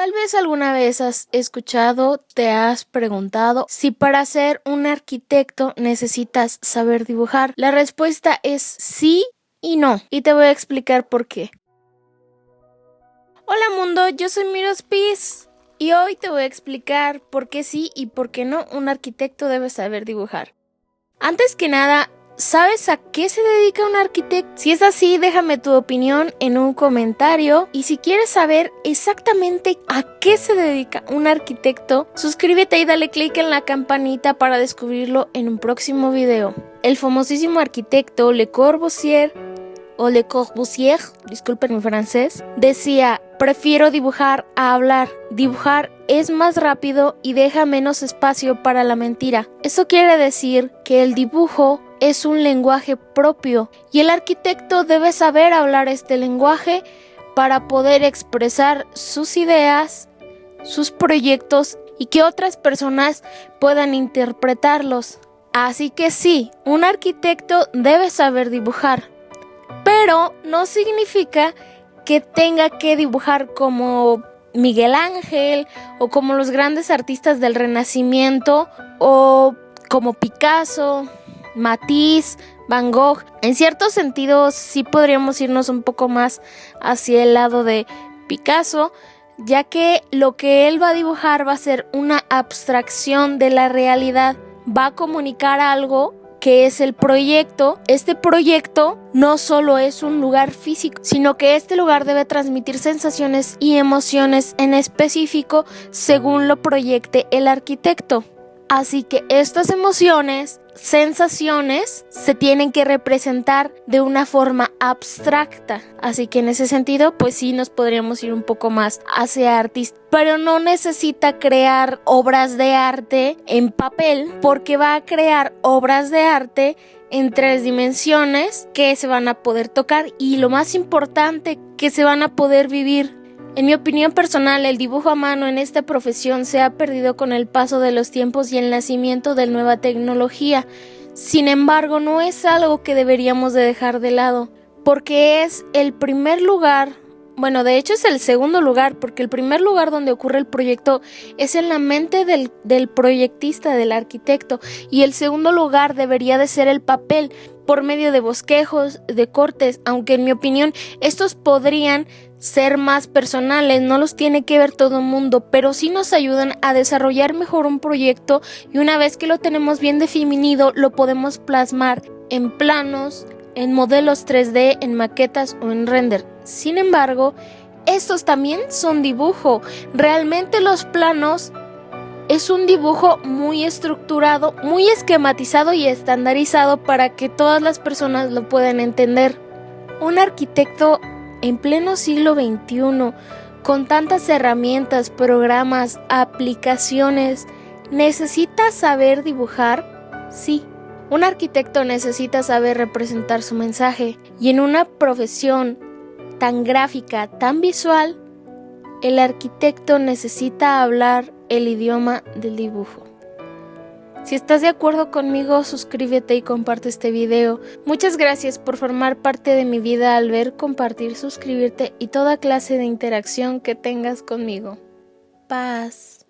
Tal vez alguna vez has escuchado, te has preguntado si para ser un arquitecto necesitas saber dibujar. La respuesta es sí y no, y te voy a explicar por qué. Hola mundo, yo soy Miros Piz y hoy te voy a explicar por qué sí y por qué no un arquitecto debe saber dibujar. Antes que nada, ¿sabes a qué se dedica un arquitecto? Si es así, déjame tu opinión en un comentario. Y si quieres saber exactamente a qué se dedica un arquitecto, suscríbete y dale click en la campanita para descubrirlo en un próximo video. El famosísimo arquitecto Le Corbusier, disculpen mi francés, decía: prefiero dibujar a hablar. Dibujar es más rápido y deja menos espacio para la mentira. Eso quiere decir que el dibujo es un lenguaje propio y el arquitecto debe saber hablar este lenguaje para poder expresar sus ideas, sus proyectos y que otras personas puedan interpretarlos. Así que sí, un arquitecto debe saber dibujar, pero no significa que tenga que dibujar como Miguel Ángel o como los grandes artistas del Renacimiento o como Picasso, Matisse, Van Gogh. En cierto sentido sí podríamos irnos un poco más hacia el lado de Picasso, ya que lo que él va a dibujar va a ser una abstracción de la realidad. Va a comunicar algo que es el proyecto. Este proyecto no solo es un lugar físico, sino que este lugar debe transmitir sensaciones y emociones en específico según lo proyecte el arquitecto. Así que estas emociones, sensaciones, se tienen que representar de una forma abstracta. Así que en ese sentido, pues sí nos podríamos ir un poco más hacia artista. Pero no necesita crear obras de arte en papel, porque va a crear obras de arte en 3 dimensiones que se van a poder tocar y, lo más importante, que se van a poder vivir. En mi opinión personal, el dibujo a mano en esta profesión se ha perdido con el paso de los tiempos y el nacimiento de nueva tecnología. Sin embargo, no es algo que deberíamos de dejar de lado, porque es el primer lugar, bueno, de hecho es el segundo lugar, porque el primer lugar donde ocurre el proyecto es en la mente del proyectista, del arquitecto, y el segundo lugar debería de ser el papel, por medio de bosquejos, de cortes, aunque en mi opinión estos podrían ser más personales, no los tiene que ver todo el mundo, pero sí nos ayudan a desarrollar mejor un proyecto, y una vez que lo tenemos bien definido, lo podemos plasmar en planos, en modelos 3D, en maquetas o en render. Sin embargo, estos también son dibujo. Realmente los planos es un dibujo muy estructurado, muy esquematizado y estandarizado para que todas las personas lo puedan entender. Un arquitecto en pleno siglo XXI, con tantas herramientas, programas, aplicaciones, ¿necesita saber dibujar? Sí. Un arquitecto necesita saber representar su mensaje, y en una profesión tan gráfica, tan visual, el arquitecto necesita hablar el idioma del dibujo. Si estás de acuerdo conmigo, suscríbete y comparte este video. Muchas gracias por formar parte de mi vida al ver, compartir, suscribirte y toda clase de interacción que tengas conmigo. Paz.